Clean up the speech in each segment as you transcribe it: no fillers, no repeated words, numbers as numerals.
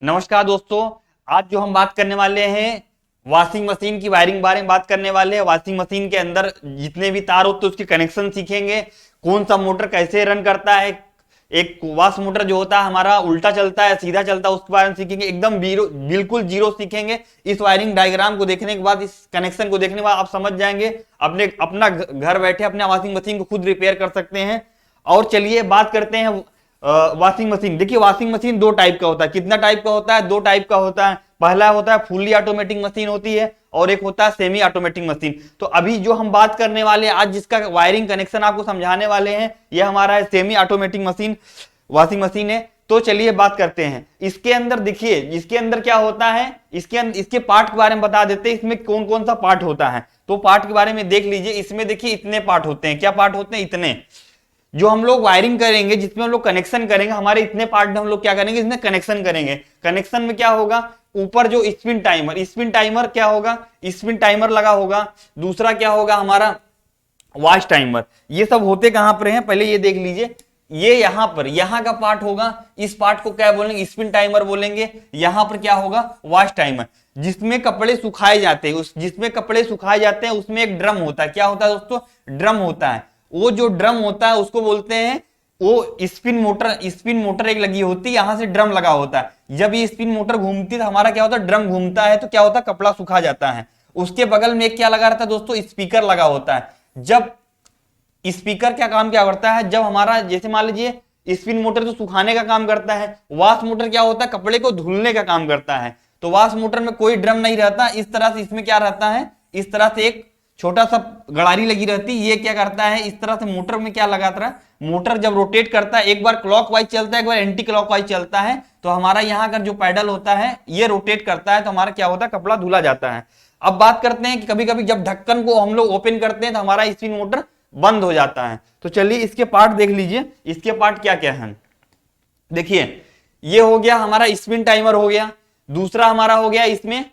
नमस्कार दोस्तों। आज जो हम बात करने वाले हैं वॉशिंग मशीन की वायरिंग बारे में बात करने वाले हैं। वॉशिंग मशीन के अंदर जितने भी तार होते हैं उसके कनेक्शन सीखेंगे। कौन सा मोटर कैसे रन करता है, एक वॉश मोटर जो होता है हमारा उल्टा चलता है सीधा चलता है, उसके बारे में सीखेंगे। एकदम बिल्कुल जीरो सीखेंगे। इस वायरिंग डायग्राम को देखने के बाद, इस कनेक्शन को देखने के बाद आप समझ जाएंगे। अपना घर बैठे अपने वॉशिंग मशीन को खुद रिपेयर कर सकते हैं। और चलिए बात करते हैं वॉशिंग मशीन। देखिए वॉशिंग मशीन दो टाइप का होता है। कितना टाइप का होता है? दो टाइप का होता है। पहला होता है फुल्ली ऑटोमेटिक मशीन होती है और एक होता है सेमी ऑटोमेटिक मशीन। तो अभी जो हम बात करने वाले हैं आज, जिसका वायरिंग कनेक्शन आपको समझाने वाले हैं, ये हमारा है semi automatic machine, washing machine है। तो चलिए बात करते हैं इसके अंदर। देखिए इसके अंदर क्या होता है, इसके पार्ट के बारे में बता देते हैं। इसमें कौन कौन सा पार्ट होता है तो पार्ट के बारे में देख लीजिए। इसमें देखिए इतने पार्ट होते हैं। क्या पार्ट होते हैं? इतने। जो हम लोग वायरिंग करेंगे, जिसमें हम लोग कनेक्शन करेंगे, हमारे इतने पार्ट में हम लोग क्या करेंगे, इसमें कनेक्शन करेंगे। कनेक्शन में क्या होगा, ऊपर जो स्पिन टाइमर क्या होगा, स्पिन टाइमर लगा होगा। दूसरा क्या होगा हमारा वॉश टाइमर। ये सब होते कहां पर हैं पहले ये देख लीजिए। ये यहां पर, यहां का पार्ट होगा। इस पार्ट को क्या बोलेंगे? स्पिन टाइमर बोलेंगे। यहां पर क्या होगा? Wash timer. जिसमें कपड़े सुखाए जाते हैं, जिसमें कपड़े सुखाए जाते हैं उसमें एक ड्रम होता है। क्या होता है दोस्तों? ड्रम होता है। वो जो ड्रम होता है उसको बोलते हैं, वो स्पिन मोटर एक लगी होती है, यहां से ड्रम लगा होता है। जब ये स्पिन मोटर घूमती है तो हमारा क्या होता है, ड्रम घूमता है तो क्या होता है, कपड़ा सुखा जाता है। उसके बगल में एक क्या लगा रहता है दोस्तों, स्पीकर लगा होता है। जब स्पीकर क्या काम क्या करता है, जब हमारा जैसे मान लीजिए स्पिन मोटर तो सुखाने का काम करता है, वॉश मोटर क्या होता है, कपड़े को धुलने का काम करता है। तो वॉश मोटर में कोई ड्रम नहीं रहता। इस तरह से इसमें क्या रहता है, इस तरह से एक छोटा सा गड़ारी लगी रहती है। ये क्या करता है, इस तरह से मोटर में क्या लगाता है, मोटर जब रोटेट करता है, एक बार क्लॉकवाइज चलता है, एक बार एंटी क्लॉकवाइज चलता है, तो हमारा यहाँ का जो पैडल होता है ये रोटेट करता है, तो हमारा क्या होता है, कपड़ा धुला जाता है। अब बात करते हैं कि कभी कभी जब ढक्कन को हम लोग ओपन करते हैं तो हमारा स्पिन मोटर बंद हो जाता है। तो चलिए इसके पार्ट देख लीजिए, इसके पार्ट क्या क्या है। देखिए ये हो गया हमारा स्पिन टाइमर हो गया। दूसरा हमारा हो गया इसमें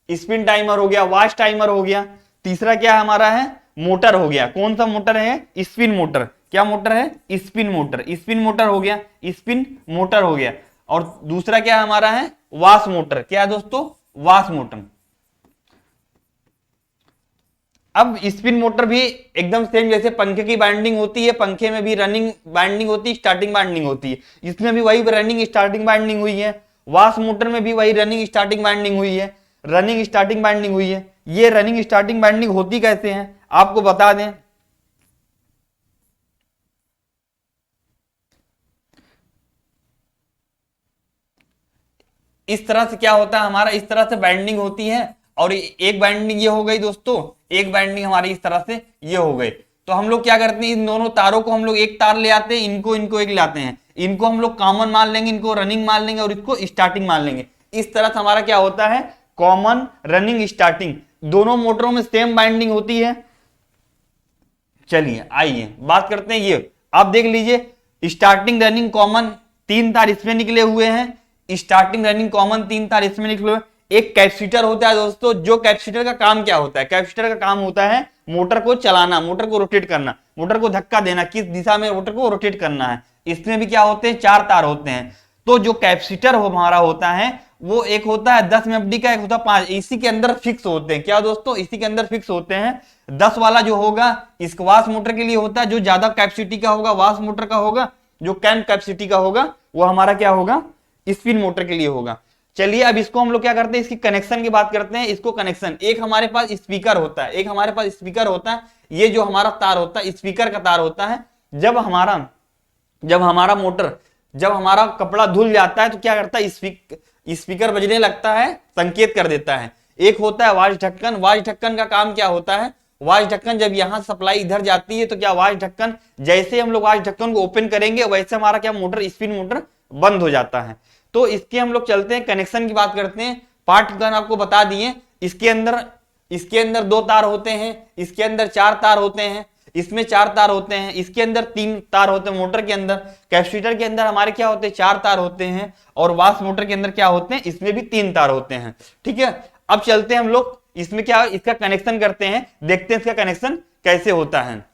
स्पिन टाइमर हो गया, वॉश टाइमर हो गया। तीसरा क्या हमारा है, मोटर हो गया। कौन सा मोटर है? Spin motor. क्या मोटर है? Spin motor. स्पिन मोटर हो गया, स्पिन मोटर हो गया। और दूसरा क्या हमारा है, वॉश मोटर। क्या है दोस्तों? Wash motor. अब स्पिन मोटर भी एकदम सेम जैसे पंखे की बाइंडिंग होती है, पंखे में भी रनिंग बाइंडिंग होती है, स्टार्टिंग बाइंडिंग होती है। इसमें भी वही रनिंग स्टार्टिंग बाइंडिंग हुई है। वॉश मोटर में भी वही रनिंग स्टार्टिंग बाइंडिंग हुई है। रनिंग स्टार्टिंग बाइंडिंग हुई है। ये रनिंग स्टार्टिंग बाइंडिंग होती कैसे है आपको बता दें। इस तरह से क्या होता है हमारा, इस तरह से बाइंडिंग होती है। और एक बाइंडिंग ये हो गई दोस्तों, एक बाइंडिंग हमारी इस तरह से ये हो गई। तो हम लोग क्या करते हैं, इन दोनों तारों को हम लोग एक तार ले आते हैं, इनको इनको एक लाते हैं। इनको हम लोग कॉमन मान लेंगे, इनको रनिंग मान लेंगे और इसको स्टार्टिंग मान लेंगे। इस तरह से हमारा क्या होता है, कॉमन रनिंग स्टार्टिंग। दोनों मोटरों में सेम बाइंडिंग होती है। चलिए आइए बात करते हैं। ये आप देख लीजिए, स्टार्टिंग रनिंग कॉमन 3 तार इसमें निकले हुए हैं। स्टार्टिंग रनिंग कॉमन 3 तार इसमें निकले हुए। एक कैपेसिटर होता है दोस्तों। जो कैपेसिटर का काम क्या होता है, कैपेसिटर का काम होता है मोटर को चलाना, मोटर को रोटेट करना, मोटर को धक्का देना, किस दिशा में मोटर को रोटेट करना है। इसमें भी क्या होते हैं, 4 तार होते हैं। तो जो कैपेसिटर हमारा होता है वो एक होता है 10 एमएफडी का, एक होता है 5। इसी के अंदर फिक्स होते हैं। क्या दोस्तों? इसी के अंदर फिक्स होते हैं। 10 वाला जो होगा इस वॉश मोटर के लिए होता है, जो ज्यादा कैपेसिटी का होगा वॉश मोटर का होगा। जो कम कैपेसिटी का होगा वो हमारा क्या होगा, स्पिन मोटर के लिए होगा। चलिए अब इसको हम लोग क्या करते हैं, इसकी कनेक्शन की बात करते हैं। इसको कनेक्शन, एक हमारे पास स्पीकर होता है, एक हमारे पास स्पीकर होता है। ये जो हमारा तार होता है स्पीकर का तार होता है। जब हमारा मोटर, जब हमारा कपड़ा धुल जाता है तो क्या करता है, स्पीकर बजने लगता है, संकेत कर देता है। एक होता है वॉश ढक्कन। वॉश ढक्कन का काम क्या होता है, वॉश ढक्कन जब यहां सप्लाई इधर जाती है तो क्या वॉश ढक्कन, जैसे हम लोग वॉश ढक्कन को ओपन करेंगे वैसे हमारा क्या मोटर, स्पिन मोटर बंद हो जाता है। तो इसके हम लोग चलते हैं, कनेक्शन की बात करते हैं। पार्ट गन आपको बता दिए। इसके अंदर 2 तार होते हैं, इसके अंदर 4 तार होते हैं, इसमें 4 तार होते हैं, इसके अंदर 3 तार होते हैं। मोटर के अंदर, कैपेसिटर के अंदर हमारे क्या होते हैं, 4 तार होते हैं। और वॉश मोटर के अंदर क्या होते हैं, इसमें भी 3 तार होते हैं। ठीक है, अब चलते हैं हम लोग इसमें क्या, इसका कनेक्शन करते हैं, देखते हैं इसका कनेक्शन कैसे होता है।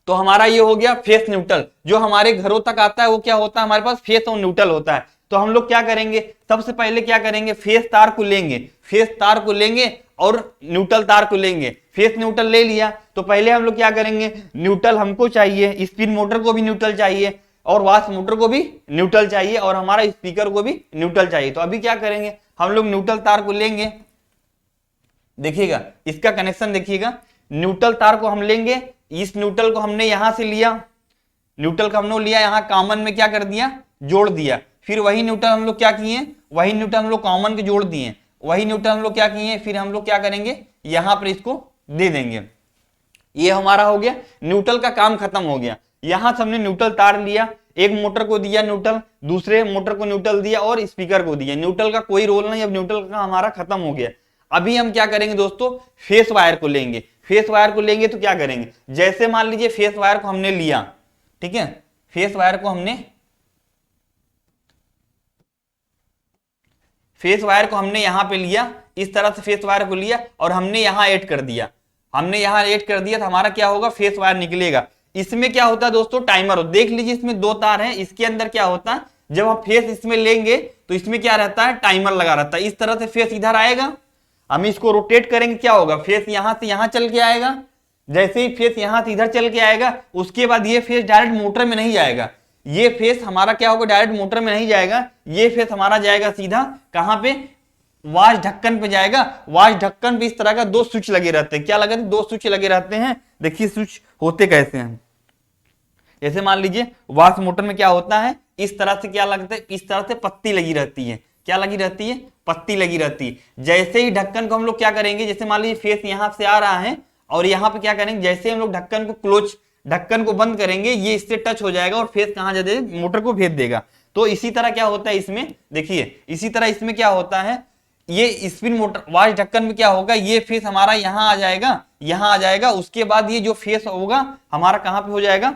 तो हमारा ये हो गया फेस न्यूट्रल। जो हमारे घरों तक आता है वो क्या होता है, हमारे पास फेस और न्यूट्रल होता है। तो हम लोग क्या करेंगे, सबसे पहले क्या करेंगे, फेस तार को लेंगे, फेस तार को लेंगे और न्यूट्रल तार को लेंगे। फेस न्यूट्रल ले लिया तो पहले हम लोग क्या करेंगे, न्यूट्रल हमको चाहिए, स्पिन मोटर को भी न्यूट्रल चाहिए और वाश मोटर को भी न्यूट्रल चाहिए और हमारा स्पीकर को भी न्यूट्रल चाहिए। तो अभी क्या करेंगे, हम लोग न्यूट्रल तार को लेंगे, देखिएगा इसका कनेक्शन देखिएगा, न्यूट्रल तार को हम लेंगे, इस न्यूट्रल को हमने यहां से लिया, न्यूट्रल का हमने लिया यहां कॉमन में क्या कर दिया, जोड़ दिया। फिर वही न्यूट्रल हम लोग क्या किए, वही न्यूट्रल हम लोग कॉमन के जोड़ दिए, वही न्यूट्रल हम लोग क्या किए, फिर हम लोग क्या करेंगे, यहां पर इसको दे देंगे। ये हमारा हो गया, न्यूट्रल का काम खत्म हो गया। यहां से हमने न्यूट्रल तार लिया, एक मोटर को दिया न्यूट्रल, दूसरे मोटर को न्यूट्रल दिया और स्पीकर को दिया। न्यूट्रल का कोई रोल नहीं, अब न्यूट्रल का हमारा खत्म हो गया। अभी हम क्या करेंगे दोस्तों, फेस वायर को लेंगे। फेस वायर को लेंगे तो क्या करेंगे, जैसे मान लीजिए फेस वायर को हमने लिया, ठीक है, फेस वायर को हमने यहां पे लिया, इस तरह से फेस वायर को लिया और हमने यहां ऐड कर दिया, हमने यहां ऐड कर दिया तो हमारा क्या होगा, फेस वायर निकलेगा। इसमें क्या होता है दोस्तों, टाइमर, देख लीजिए इसमें दो तार हैं, इसके अंदर क्या होता है, जब हम फेस इसमें लेंगे तो इसमें क्या रहता है, टाइमर लगा रहता है। इस तरह से फेस इधर आएगा, हम इसको रोटेट करेंगे, क्या होगा, फेस यहां से यहां चल के आएगा। जैसे ही फेस यहां से इधर चल के आएगा उसके बाद ये फेस डायरेक्ट मोटर में नहीं जाएगा, ये फेस हमारा क्या होगा, डायरेक्ट मोटर में नहीं जाएगा, ये फेस हमारा जाएगा सीधा कहां पे, वाश ढक्कन पे जाएगा। वाश ढक्कन पे इस तरह का दो स्विच लगे रहते हैं, क्या लगे, दो स्विच लगे रहते हैं। देखिए स्विच होते कैसे हैं, जैसे मान लीजिए वाश मोटर में क्या होता है, इस तरह से क्या लगता है, इस तरह से पत्ती लगी रहती है, क्या लगी रहती है, पत्ती लगी रहती है। जैसे ही ढक्कन को हम लोग क्या करेंगे, जैसे मान लीजिए फेस यहां से आ रहा है और यहां पे क्या करेंगे, जैसे हम लोग ढक्कन को क्लोज, ढक्कन को बंद करेंगे, ये इससे टच हो जाएगा और फेस कहां जा देगा, मोटर को भेज देगा। तो इसी तरह क्या होता है इसमें, देखिए इसी तरह इसमें क्या होता है, ये स्पिन मोटर वाश ढक्कन में क्या होगा, ये फेस हमारा यहां आ जाएगा, यहां आ जाएगा। उसके बाद ये जो फेस होगा हमारा कहां पे हो जाएगा,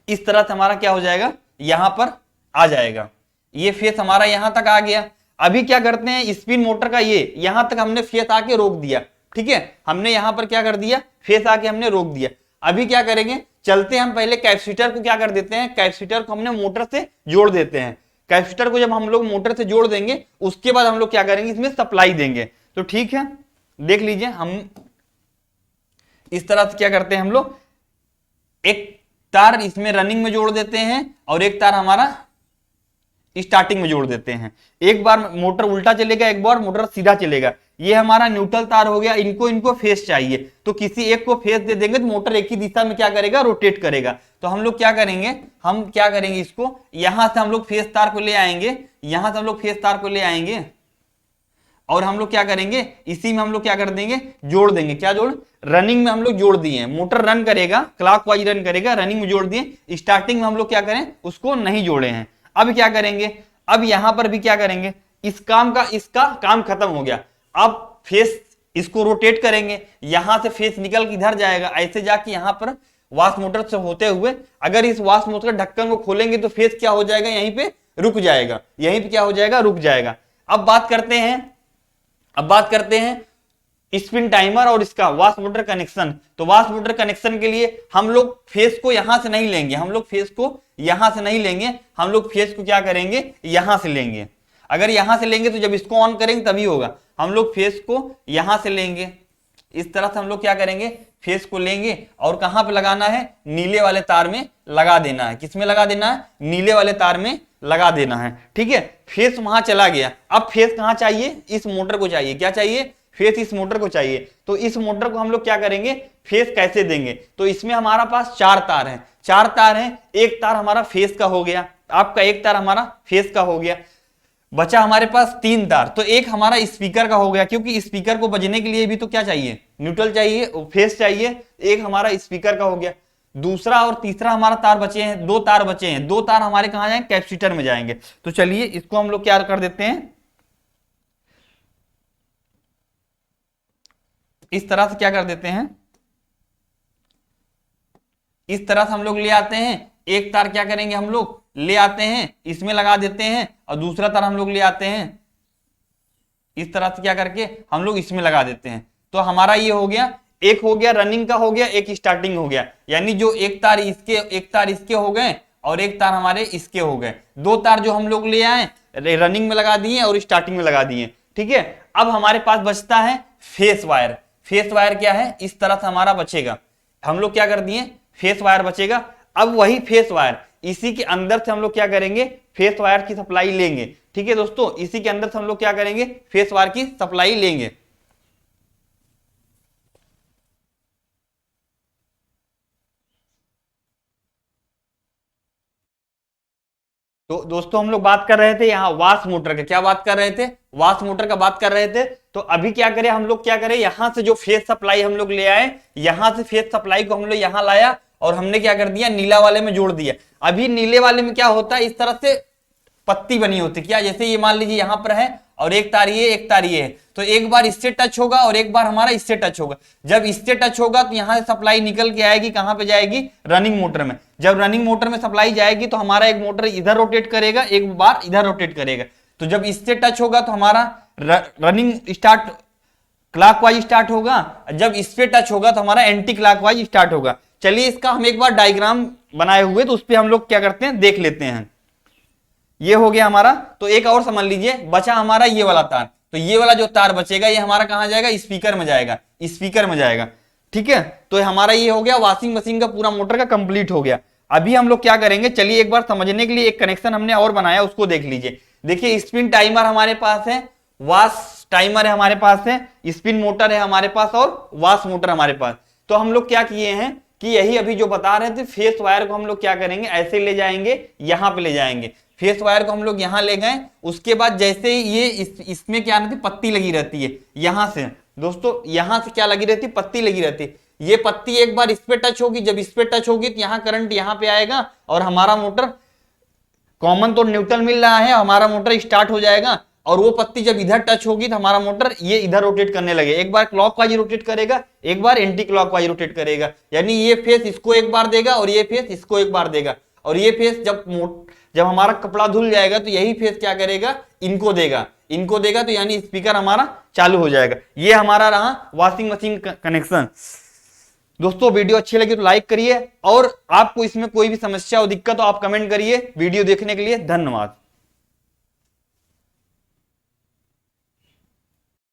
इस तरह से हमारा क्या हो जाएगा, यहां पर आ जाएगा। ये फेस हमारा यहां तक आ गया। अभी क्या करते हैं, स्पिन मोटर का ये यहां तक हमने फेस आके रोक दिया, ठीक है, हमने यहां पर क्या कर दिया, फेस आके हमने रोक दिया। अभी क्या करेंगे, चलते हम पहले कैपेसिटर को क्या कर देते हैं, कैपेसिटर को हमने मोटर से जोड़ देते हैं। कैपेसिटर को जब हम लोग मोटर से जोड़ देंगे उसके बाद हम लोग क्या करेंगे, इसमें सप्लाई देंगे। तो ठीक है, देख लीजिए हम इस तरह से क्या करते हैं, हम लोग एक तार इसमें रनिंग में जोड़ देते हैं और एक तार हमारा स्टार्टिंग में जोड़ देते हैं। एक बार मोटर उल्टा चलेगा, एक बार मोटर सीधा चलेगा। ये हमारा न्यूट्रल तार हो गया, इनको फेस चाहिए तो किसी एक को फेस दे देंगे तो मोटर एक ही दिशा में क्या करेगा, रोटेट करेगा। तो हम लोग क्या करेंगे, हम क्या करेंगे, इसको यहां से हम लोग फेस तार को ले आएंगे, यहां से हम लोग फेस तार को ले आएंगे और हम लोग क्या करेंगे, इसी में हम लोग क्या कर देंगे, जोड़ देंगे। क्या जोड़, रनिंग में हम लोग जोड़ दिए, मोटर रन करेगा, क्लॉकवाइज रन करेगा, रनिंग में जोड़ दिए। स्टार्टिंग में हम लोग क्या करें, उसको नहीं जोड़े हैं। अब क्या करेंगे, अब यहां पर भी क्या करेंगे, इसका काम खत्म हो गया। अब फेस इसको रोटेट करेंगे, यहां से फेस निकल के इधर जाएगा, ऐसे जाके यहां पर वाश मोटर से होते हुए अगर इस वाश मोटर का ढक्कन को खोलेंगे तो फेस क्या हो जाएगा, यहीं पे रुक जाएगा, यहीं पे क्या हो जाएगा, रुक जाएगा। अब बात करते हैं स्पिन टाइमर और इसका वाश मोटर कनेक्शन। तो वाश मोटर कनेक्शन के लिए हम लोग फेस को यहां से नहीं लेंगे, हम लोग फेस को यहां से नहीं लेंगे, हम लोग फेस को क्या करेंगे, यहां से लेंगे। अगर यहां से लेंगे तो जब इसको ऑन करेंगे तभी होगा। हम लोग फेस को यहां से लेंगे, इस तरह से हम लोग क्या करेंगे, फेस को लेंगे और कहां पे लगाना है, नीले वाले तार में लगा देना है। किसमें लगा देना है, नीले वाले तार में लगा देना है, ठीक है। फेस वहां चला गया, अब फेस कहां चाहिए, इस मोटर को चाहिए। क्या चाहिए, फेस इस मोटर को चाहिए। तो इस मोटर को हम लोग क्या करेंगे, फेस कैसे देंगे, तो इसमें हमारा पास चार तार हैं, एक तार हमारा फेस का हो गया, आपका एक तार हमारा फेस का हो गया, बचा हमारे पास तीन तार। तो एक हमारा स्पीकर का हो गया, क्योंकि स्पीकर को बजने के लिए भी तो क्या चाहिए, न्यूट्रल चाहिए, फेस चाहिए। एक हमारा स्पीकर का हो गया, दूसरा और तीसरा हमारा तार बचे हैं, दो तार बचे हैं। दो तार हमारे कहां जाएंगे, कैपेसिटर में जाएंगे। तो चलिए इसको हम लोग क्या कर देते हैं, इस तरह से क्या कर देते हैं, इस तरह से हम लोग ले आते हैं। एक तार क्या करेंगे, हम लोग ले आते हैं, इसमें लगा देते हैं और दूसरा तार हम लोग ले आते हैं, इस तरह से क्या करके हम लोग इसमें लगा देते हैं। तो हमारा ये हो गया, एक हो गया रनिंग का हो गया, एक स्टार्टिंग हो गया। यानी जो एक तार इसके हो गए और एक तार हमारे इसके हो गए। दो तार जो हम लोग ले आए रनिंग में लगा दिए और स्टार्टिंग में लगा दिए, ठीक है। अब हमारे पास बचता है फेस वायर। फेस वायर क्या है, इस तरह से हमारा बचेगा। हम लोग क्या कर दिए, फेस वायर बचेगा। अब वही फेस वायर इसी के अंदर से हम लोग क्या करेंगे, फेस वायर की सप्लाई लेंगे, ठीक है दोस्तों। इसी के अंदर से हम लोग क्या करेंगे, फेस वायर की सप्लाई लेंगे। तो दोस्तों हम लोग बात कर रहे थे यहाँ वाश मोटर का, क्या बात कर रहे थे, वाश मोटर का बात कर रहे थे। तो अभी क्या करें हम लोग, क्या करें, यहां से जो फेस सप्लाई हम लोग ले आए, यहां से फेस सप्लाई को हम लोग यहां लाया और हमने क्या कर दिया, नीला वाले में जोड़ दिया। अभी नीले वाले में क्या होता है, इस तरह से पत्ती बनी होती, क्या, जैसे ये मान लीजिए यहां पर है और एक तार ये एक तार ये है, तो एक बार इससे टच होगा और एक बार हमारा इससे टच होगा। जब इससे टच होगा तो यहां से सप्लाई निकल के आएगी, कहां पे जाएगी, रनिंग मोटर में। जब रनिंग मोटर में सप्लाई जाएगी तो हमारा एक मोटर इधर रोटेट करेगा, एक बार इधर रोटेट करेगा। तो जब इससे टच होगा तो हमारा रनिंग स्टार्ट क्लॉकवाइज स्टार्ट होगा, जब इस पे टच होगा तो हमारा एंटी क्लॉकवाइज स्टार्ट होगा। चलिए इसका हम एक बार डायग्राम बनाए हुए तो उस पर हम लोग क्या करते हैं, देख लेते हैं। ये हो गया हमारा। तो एक और समझ लीजिए, बचा हमारा ये वाला तार। तो ये वाला जो तार बचेगा ये हमारा कहां जाएगा, स्पीकर में जाएगा, स्पीकर में जाएगा, ठीक है। तो हमारा ये हो गया वॉशिंग मशीन का पूरा मोटर का कंप्लीट हो गया। अभी हम लोग क्या करेंगे, चलिए एक बार समझने के लिए एक कनेक्शन हमने और बनाया, उसको देख लीजिए। देखिए स्पिन टाइमर हमारे पास है, वॉश टाइमर है हमारे पास है, स्पिन मोटर है हमारे पास और वॉश मोटर हमारे पास। तो हम लोग क्या किए हैं कि यही अभी जो बता रहे थे, फेस वायर को हम लोग क्या करेंगे, ऐसे ले जाएंगे, यहां पे ले जाएंगे। फेस वायर को हम लोग यहां ले गए, उसके बाद जैसे ये इसमें क्या रहती, पत्ती लगी रहती है यहां से दोस्तों, यहां से क्या लगी रहती, पत्ती लगी रहती है। ये पत्ती एक बार इस पे टच होगी, जब इस पे टच होगी तो यहाँ करंट यहाँ पे आएगा और हमारा मोटर कॉमन तो न्यूट्रल मिल रहा है, हमारा मोटर स्टार्ट हो जाएगा। और वो पत्ती जब इधर टच होगी तो हमारा मोटर ये इधर रोटेट करने लगे, एक बार क्लॉकवाइज रोटेट करेगा, एक बार एंटी क्लॉकवाइज रोटेट करेगा। यानी ये फेस इसको एक बार देगा और ये फेस इसको एक बार देगा, और ये फेस जब हमारा कपड़ा धुल जाएगा तो यही फेस क्या करेगा, इनको देगा, इनको देगा। तो यानी स्पीकर हमारा चालू हो जाएगा। ये हमारा रहा वॉशिंग मशीन कनेक्शन। दोस्तों वीडियो अच्छी लगी तो लाइक करिए, और आपको इसमें कोई भी समस्या और दिक्कत हो आप कमेंट करिए। वीडियो देखने के लिए धन्यवाद।